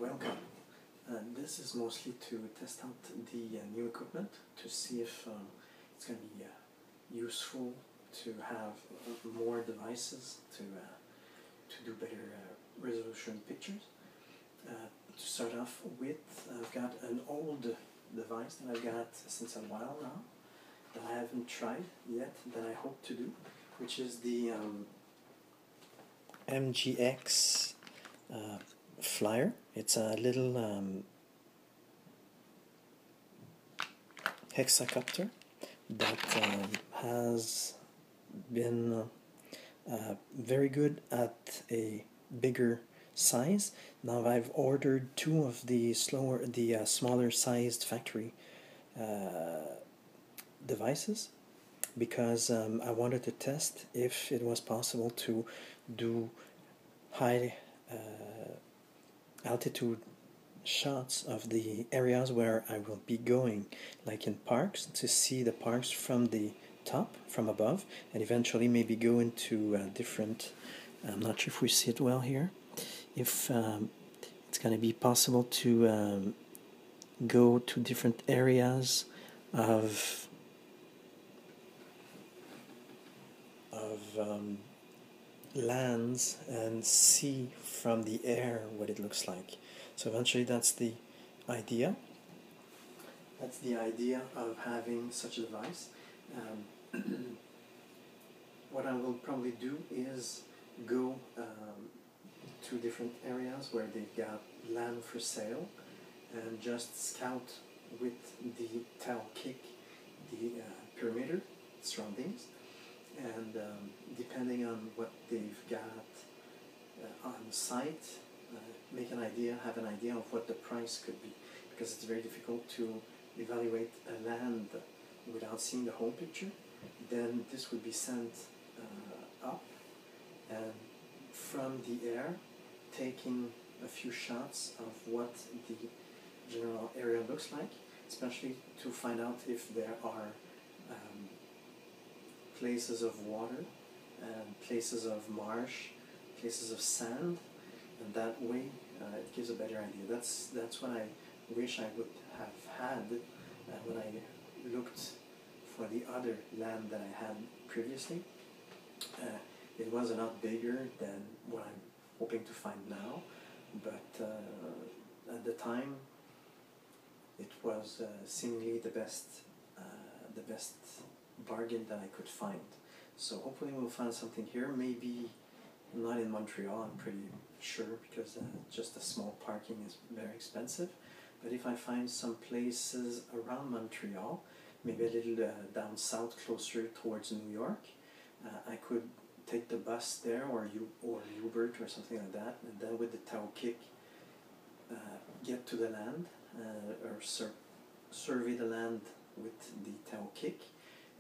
welcome. This is mostly to test out the new equipment to see if it's going to be useful to have more devices to do better resolution pictures. To start off with, I've got an old device that I've got since a while now that I haven't tried yet, that I hope to do, which is the MGX flyer. It's a little hexacopter that has been very good at a bigger size. Now I've ordered two of the smaller sized factory devices because I wanted to test if it was possible to do high altitude shots of the areas where I will be going, like in parks, to see the parks from the top, from above, and eventually maybe go into different, I'm not sure if we see it well here, if it's going to be possible to go to different areas of lands and see from the air what it looks like. So eventually that's the idea. That's the idea of having such a device. What I will probably do is go to different areas where they've got land for sale and just scout with the tail kick the perimeter surroundings, and depending on what they've got on site, have an idea of what the price could be, because it's very difficult to evaluate a land without seeing the whole picture. Then this would be sent up, and from the air taking a few shots of what the general area looks like, especially to find out if there are places of water and places of marsh, places of sand, and that way it gives a better idea. That's what I wish I would have had when I looked for the other land that I had previously. It was a lot bigger than what I'm hoping to find now, but at the time it was seemingly the best bargain that I could find. So hopefully we'll find something here, maybe not in Montreal, I'm pretty sure, because just a small parking is very expensive. But if I find some places around Montreal, maybe a little down south, closer towards New York, I could take the bus there, or Uber or something like that, and then with the tail kick get to the land, or survey the land with the tail kick,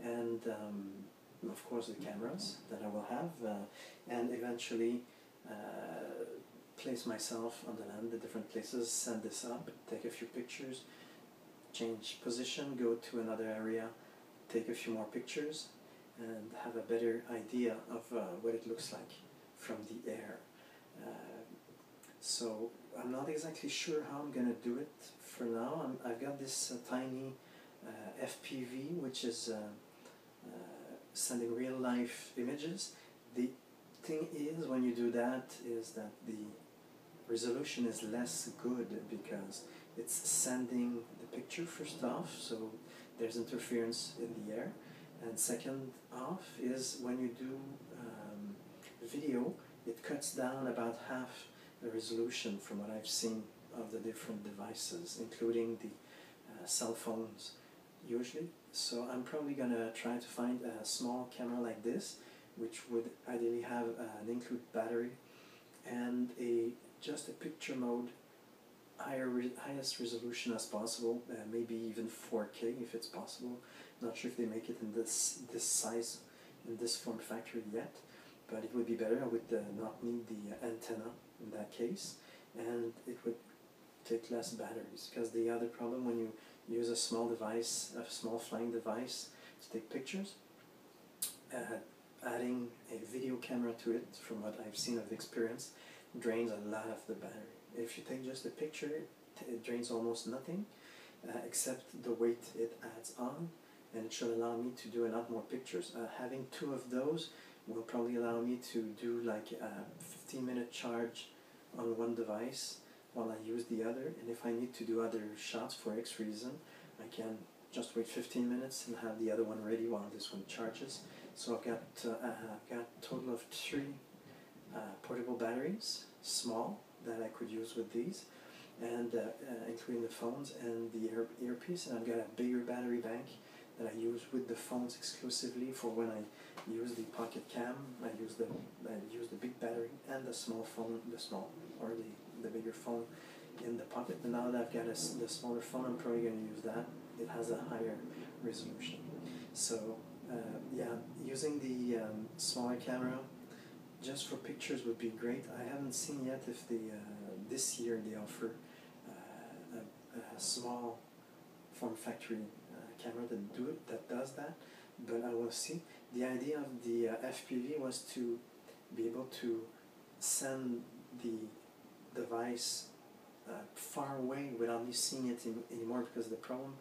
and of course the cameras that I will have, and eventually place myself on the land, the different places, send this up, take a few pictures, change position, go to another area, take a few more pictures, and have a better idea of what it looks like from the air. So I'm not exactly sure how I'm going to do it for now. I've got this tiny FPV, which is sending real life images. The thing is, when you do that, is that the resolution is less good because it's sending the picture first off, so there's interference in the air, and second off is when you do video, it cuts down about half the resolution from what I've seen of the different devices, including the cell phones usually. So I'm probably gonna try to find a small camera like this, which would ideally have an included battery and just a picture mode, highest resolution as possible, maybe even 4K if it's possible. Not sure if they make it in this size, in this form factor yet, but it would be better. I would not need the antenna in that case, and it would take less batteries, because the other problem when you use a small device, a small flying device to take pictures, adding a video camera to it, from what I've seen of experience, drains a lot of the battery. if you take just a picture, it drains almost nothing, except the weight it adds on, and it should allow me to do a lot more pictures. Having two of those will probably allow me to do like a 15-minute charge on one device while I use the other, and if I need to do other shots for X reason, I can just wait 15 minutes and have the other one ready while this one charges. So I've got a total of 3 portable batteries, small, that I could use with these, and including the phones and the earpiece, and I've got a bigger battery bank that I use with the phones exclusively for when I use the pocket cam. I use the big battery and the small phone, the bigger phone in the pocket. And now that I've got the smaller phone, I'm probably going to use that. It has a higher resolution. So yeah, using the smaller camera just for pictures would be great. I haven't seen yet if this year they offer a small form factory camera that does that, but I will see. The idea of the FPV was to be able to send the device far away without me seeing it anymore, because the problem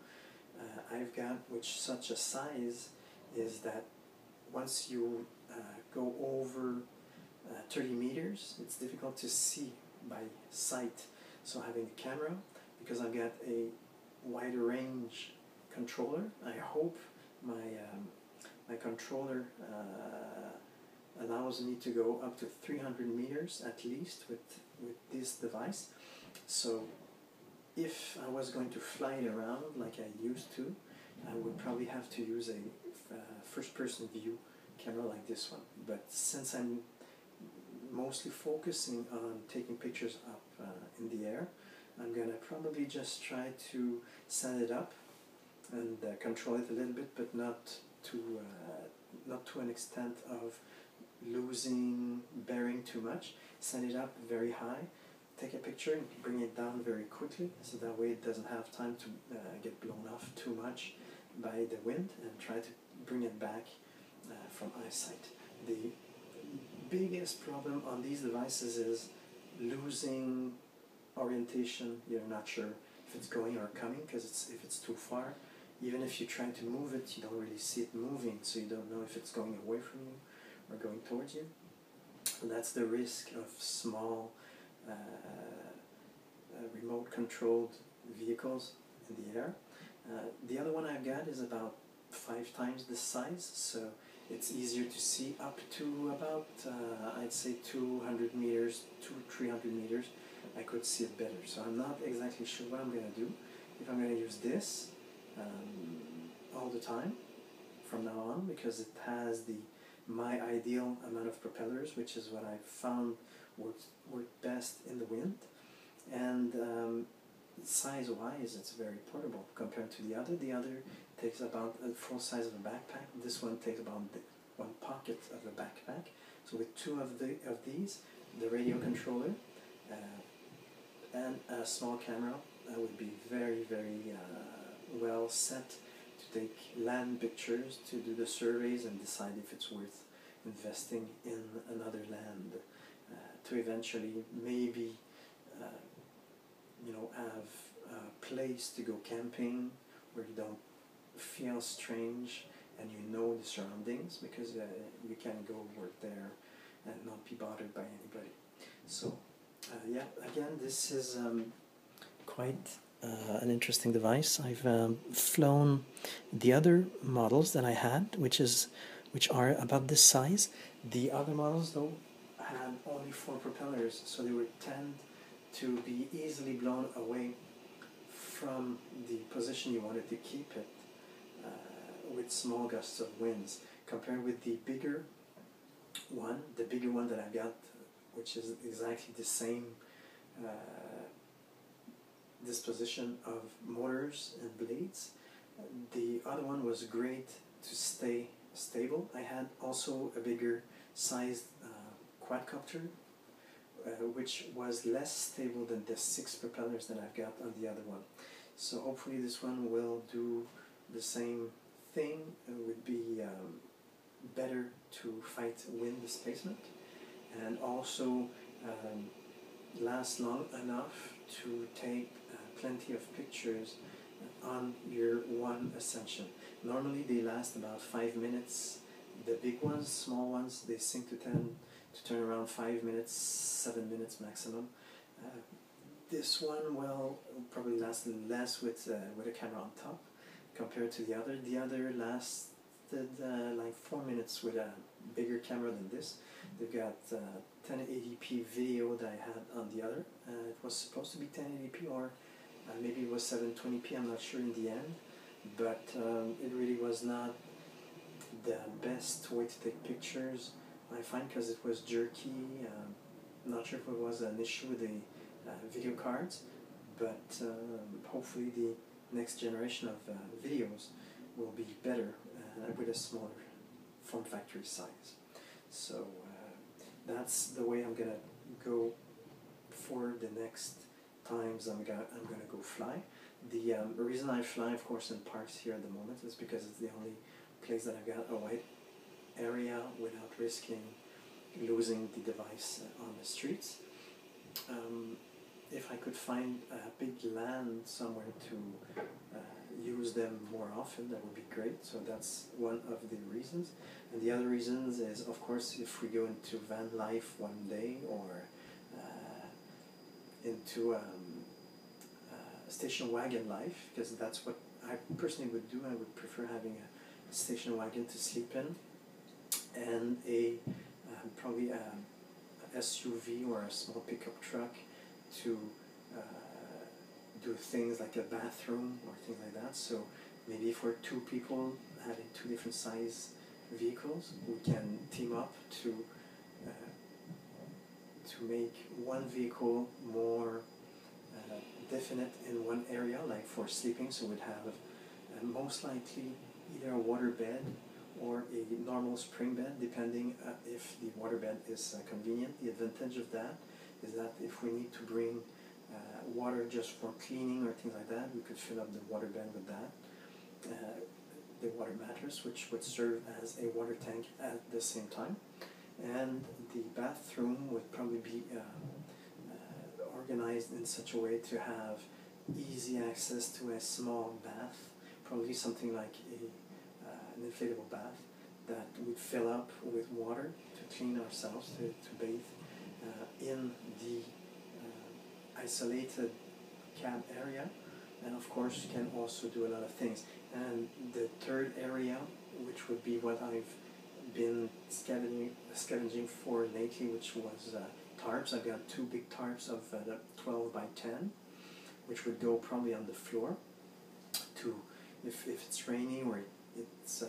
I've got with such a size is that once you go over 30 meters, it's difficult to see by sight. So having a camera, because I've got a wider range controller, I hope my controller allows me to go up to 300 meters at least with this device. So if I was going to fly it around like I used to, I would probably have to use a first-person view camera like this one. But since I'm mostly focusing on taking pictures up in the air, I'm gonna probably just try to set it up and control it a little bit, but not to an extent of losing bearing too much. Set it up very high, take a picture and bring it down very quickly, so that way it doesn't have time to get blown off too much by the wind, and try to bring it back from eyesight. The biggest problem on these devices is losing orientation. You're not sure if it's going or coming, because if it's too far, even if you try to move it, you don't really see it moving, so you don't know if it's going away from you or going towards you. So that's the risk of small remote controlled vehicles in the air. The other one I've got is about 5 times this size, so it's easier to see up to about I'd say 200 meters, 300 meters. I could see it better. So I'm not exactly sure what I'm going to do. If I'm going to use this all the time from now on, because it has my ideal amount of propellers, which is what I found work best in the wind, and size-wise it's very portable compared to the other. The other takes about a full size of a backpack. This one takes about one pocket of a backpack. So with 2 of these, the radio controller and a small camera, I would be very, very well set to take land pictures, to do the surveys and decide if it's worth investing in another land, to eventually maybe have a place to go camping where you don't feel strange and you know the surroundings, because you can go work there and not be bothered by anybody. So yeah, again, this is quite an interesting device. I've flown the other models that I had, which are about this size. The other models, though, had only 4 propellers, so they would tend to be easily blown away from the position you wanted to keep it with small gusts of winds, compared with the bigger one that I've got, which is exactly the same disposition of motors and blades. The other one was great to stay stable. I had also a bigger sized quadcopter, which was less stable than the 6 propellers that I've got on the other one. So hopefully this one will do the same thing. It would be better to fight wind displacement, and also last long enough to take plenty of pictures on your one ascension. Normally they last about 5 minutes. The big ones, small ones, they seem to tend to turn around 5 minutes, 7 minutes maximum. This one will probably last less with a camera on top compared to the other. The other lasted like 4 minutes with a bigger camera than this. They've got 1080p video that I had on the other. It was supposed to be 1080p or maybe it was 720p, I'm not sure in the end. But it really was not the best way to take pictures, I find, because it was jerky. Not sure if it was an issue with the video cards, but hopefully the next generation of videos will be better with a smaller form factor size. So that's the way I'm gonna go for the next times I'm gonna go fly. The reason I fly, of course, in parks here at the moment is because it's the only place that I've got a wide area without risking losing the device on the streets. If I could find a big land somewhere to use them more often, that would be great. So that's one of the reasons. And the other reasons is, of course, if we go into van life one day, or into station wagon life, because that's what I personally would do. I would prefer having a station wagon to sleep in, and a probably a SUV or a small pickup truck to do things like a bathroom or things like that. So maybe for 2 people having 2 different size vehicles, we can team up to make one vehicle more definite in one area, like for sleeping. So we'd have most likely either a water bed or a normal spring bed, depending if the water bed is convenient. The advantage of that is that if we need to bring water just for cleaning or things like that, we could fill up the water bed with that. The water mattress, which would serve as a water tank at the same time. And the bathroom would probably be organized in such a way to have easy access to a small bath, probably something like an inflatable bath that would fill up with water to clean ourselves, to bathe in the isolated cab area, and of course you can also do a lot of things. And the third area, which would be what I've been scavenging for lately, which was tarps. I've got 2 big tarps of 12 by 10, which would go probably on the floor to, if it's rainy or it's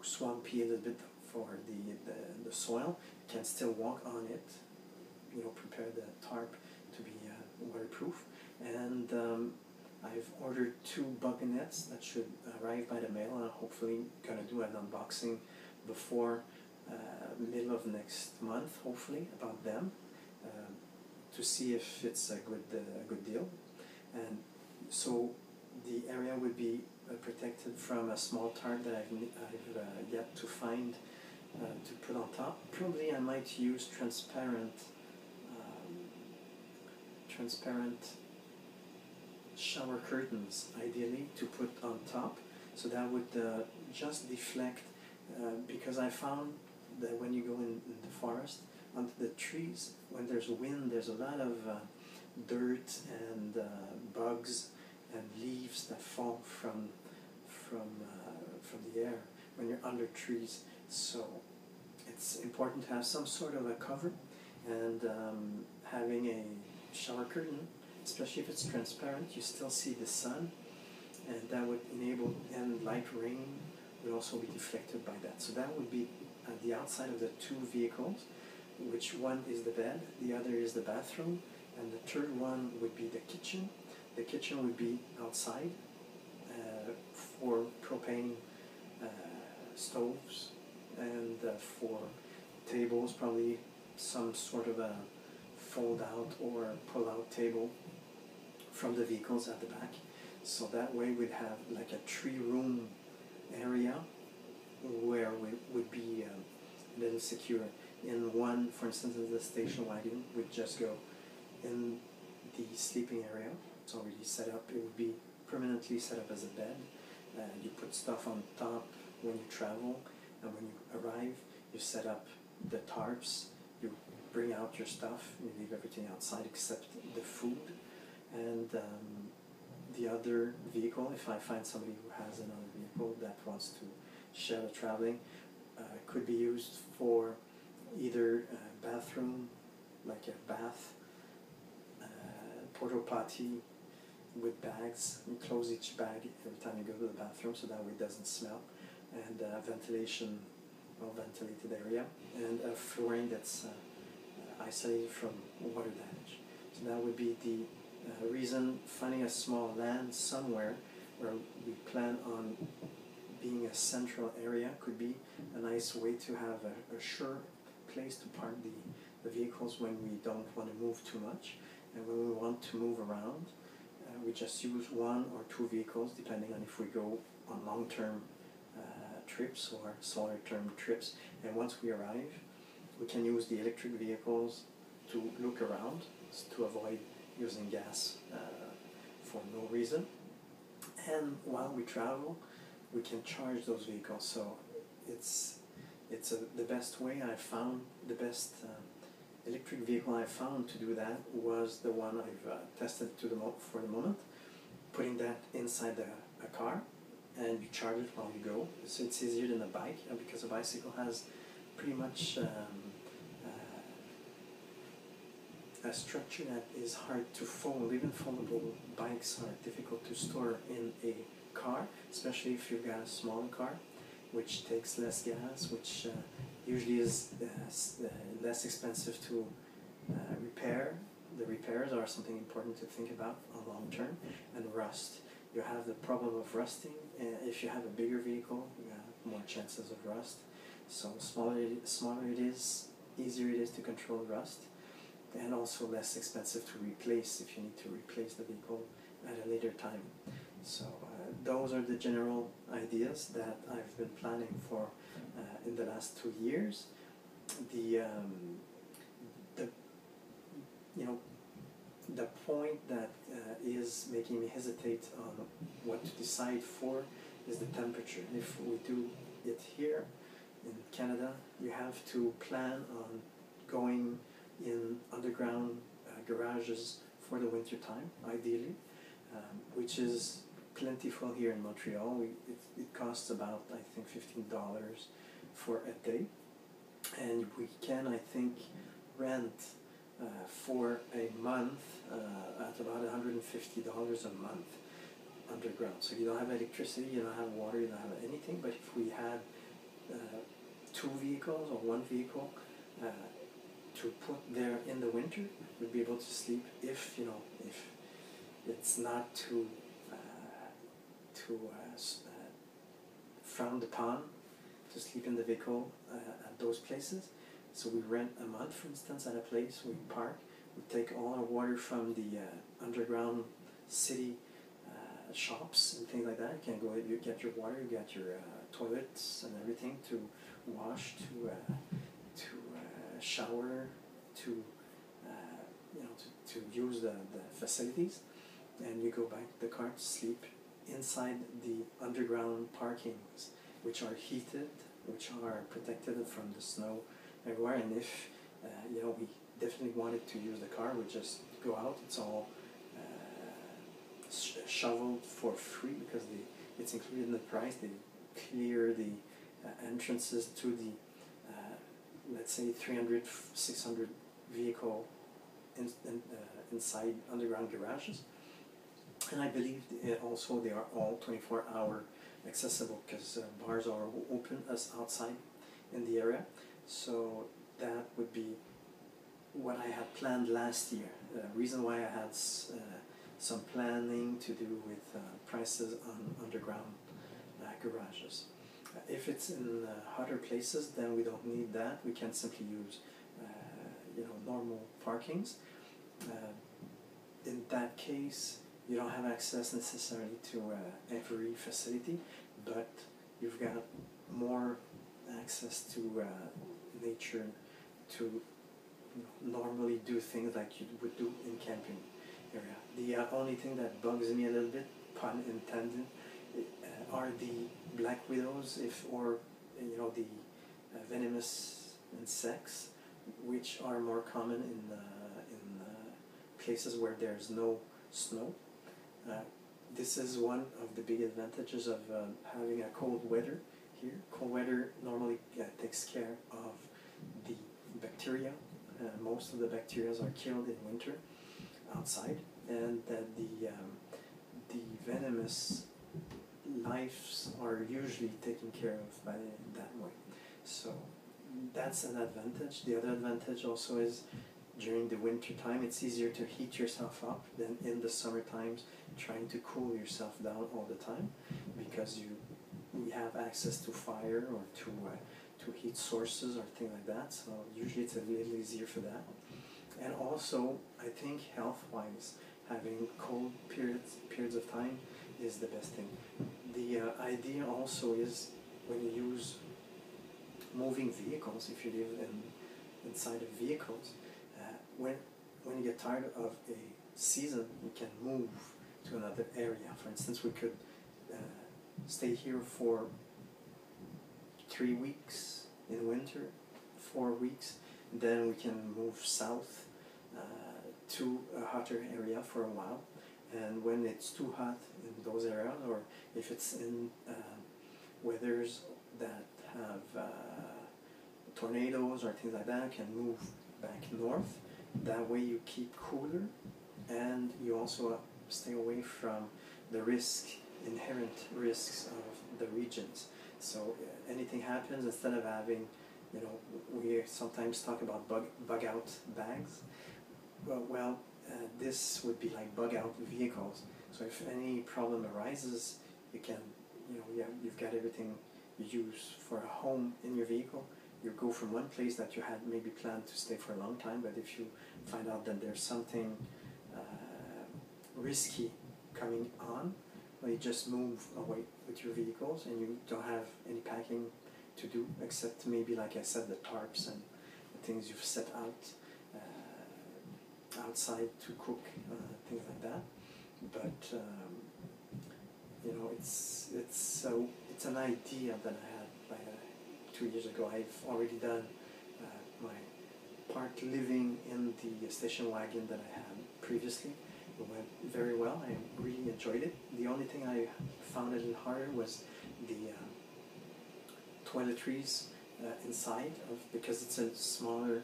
swampy a little bit for the soil, you can still walk on it, prepare the tarp to be waterproof. And I've ordered 2 bug nets that should arrive by the mail. I'm hopefully going to do an unboxing before middle of next month, hopefully, about them, to see if it's a good deal. And so the area would be protected from a small tarp that I've yet to find to put on top. Probably I might use transparent shower curtains, ideally, to put on top, so that would just deflect, because I found that when you go in the forest, onto the trees, when there's wind, there's a lot of dirt and bugs and leaves that fall from the air when you're under trees. So it's important to have some sort of a cover, and having a shower curtain, especially if it's transparent, you still see the sun, and that would enable, and light rain would also be deflected by that. So that would be at the outside of the 2 vehicles, which one is the bed, the other is the bathroom, and the third one would be the kitchen. The kitchen would be outside for propane stoves, and for tables, probably some sort of a fold-out or pull-out table from the vehicles at the back. So that way we'd have like a 3-room area where we would be a little secure. in one, for instance, in the station wagon, would just go in the sleeping area. It's already set up. It would be permanently set up as a bed. You put stuff on top when you travel, and when you arrive, you set up the tarps. You bring out your stuff. You leave everything outside except the food. And the other vehicle, if I find somebody who has another vehicle that wants to share the traveling, could be used for either a bathroom, like a bath, porta potty with bags. You close each bag every time you go to the bathroom, so that way it doesn't smell, and ventilation, well-ventilated area, and a flooring that's isolated from water damage. So that would be the reason. Finding a small land somewhere where we plan on being a central area could be a nice way to have a sure place to park the vehicles when we don't want to move too much, and when we want to move around, we just use one or two vehicles depending on if we go on long-term trips or shorter-term trips. And once we arrive, we can use the electric vehicles to look around, to avoid using gas for no reason. And while we travel, we can charge those vehicles. So it's the best way. I found the best electric vehicle I found to do that was the one I've tested for the moment, putting that inside a car, and you charge it while you go. So it's easier than a bike, because a bicycle has pretty much a structure that is hard to fold. Even foldable bikes are difficult to store in a car, especially if you've got a smaller car, which takes less gas, which usually is less expensive to repair. The repairs are something important to think about on long term. And rust. You have the problem of rusting. If you have a bigger vehicle, you have more chances of rust. So smaller it is, easier it is to control rust, and also less expensive to replace if you need to replace the vehicle at a later time. So those are the general ideas that I've been planning for in the last 2 years. The point that is making me hesitate on what to decide for is the temperature. If we do it here in Canada, you have to plan on going in underground garages for the winter time, ideally, which is plentiful here in Montreal. It costs about, I think, $15 for a day, and we can, I think, rent for a month at about $150 a month underground. So you don't have electricity, you don't have water, you don't have anything. But if we had two vehicles or one vehicle to put there in the winter, we'd be able to sleep if it's not too frowned upon to sleep in the vehicle at those places. So we rent a month, for instance, at a place, we park, we take all our water from the underground city shops and things like that. You can go, you get your water, you get your toilets and everything to wash, to shower, to use the facilities, and you go back to the car to sleep inside the underground parkings, which are heated, which are protected from the snow everywhere. And if we definitely wanted to use the car, we just go out. It's all shoveled for free because it's included in the price. They clear the entrances to the let's say 300, 600 vehicle inside underground garages. And I believe also they are all 24-hour accessible, because bars are open as outside in the area. So that would be what I had planned last year. Reason why I had some planning to do with prices on underground garages. If it's in hotter places, then we don't need that. We can simply use normal parkings. In that case, you don't have access necessarily to every facility, but you've got more access to nature to normally do things like you would do in camping area. The only thing that bugs me a little bit, pun intended, are the black widows, or the venomous insects, which are more common in places where there's no snow. This is one of the big advantages of having a cold weather here. Cold weather normally takes care of the bacteria. Most of the bacteria are killed in winter outside, and the venomous lives are usually taken care of by that way. So that's an advantage. The other advantage also is during the winter time it's easier to heat yourself up than in the summer times trying to cool yourself down all the time, because we have access to fire or to heat sources or things like that, so usually it's a little easier for that. And also, I think health-wise, having cold periods of time is the best thing. The idea also is when you use moving vehicles, if you live inside of vehicles, when you get tired of a season, you can move to another area. For instance, we could stay here for 3 weeks in winter, 4 weeks, then we can move south to a hotter area for a while. And when it's too hot in those areas, or if it's in weathers that have tornadoes or things like that, you can move back north. That way you keep cooler, and you also stay away from the inherent risks of the regions. So anything happens, instead of having, we sometimes talk about bug out bags. This would be like bug out vehicles. So if any problem arises, you can, you've got everything you use for a home in your vehicle. You go from one place that you had maybe planned to stay for a long time, but if you find out that there's something risky coming on, well, you just move away with your vehicles, and you don't have any packing to do, except maybe, like I said, the tarps and the things you've set out outside to cook, things like that. But it's an idea that I had 2 years ago. I've already done my part living in the station wagon that I had previously. It went very well. I really enjoyed it. The only thing I found a little harder was the toiletries inside, because it's a smaller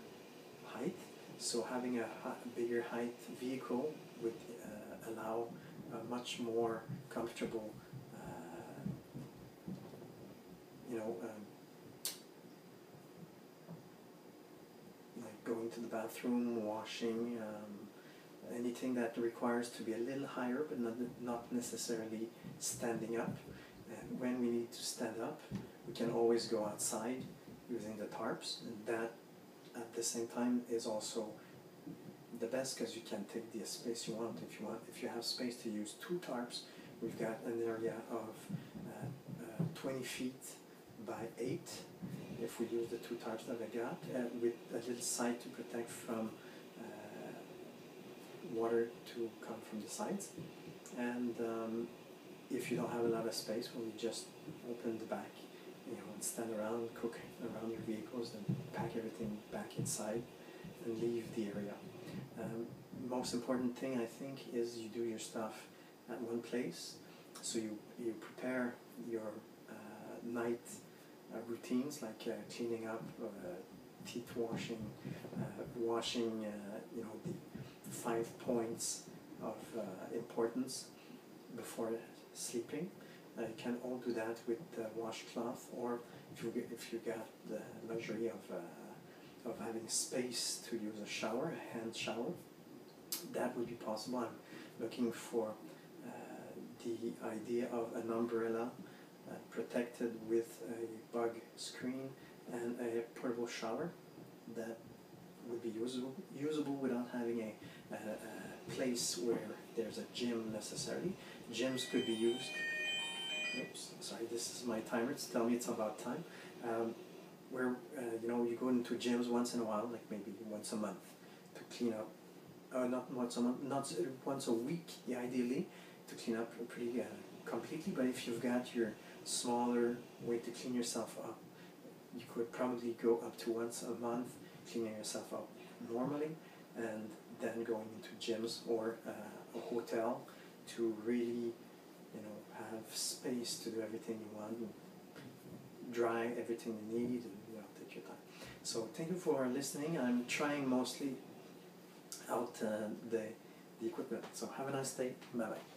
height. So having a bigger height vehicle would allow a much more comfortable, like going to the bathroom, washing, anything that requires to be a little higher, but not necessarily standing up. And when we need to stand up, we can always go outside using the tarps, and that at the same time is also the best, because you can take the space you want. If you have space to use 2 tarps, we've got an area of 20 feet by 8. If we use the 2 tarps that I got, with a little side to protect from water to come from the sides. And if you don't have a lot of space, well, you just open the back, and stand around, cook around your vehicles, then pack everything back inside and leave the area. Most important thing, I think, is you do your stuff at one place. So you prepare your night routines, like cleaning up, teeth washing, washing the 5 points of importance before sleeping. You can all do that with the washcloth, or if you got the luxury of having space to use a shower, a hand shower, that would be possible. I'm looking for the idea of an umbrella protected with a bug screen and a portable shower that would be usable without having a place where there's a gym necessarily. Gyms could be used. Oops, sorry, this is my timer. It's telling me it's about time. where you know, you go into gyms once in a while, like maybe once a month, to clean up. Not once a month, not once a week, yeah, ideally, to clean up pretty completely. But if you've got your smaller way to clean yourself up, you could probably go up to once a month, cleaning yourself up normally, and then going into gyms or a hotel to really, you know, have space to do everything you want, and dry everything you need, and you know, take your time. So thank you for listening. I'm trying mostly out the equipment. So have a nice day. Bye bye.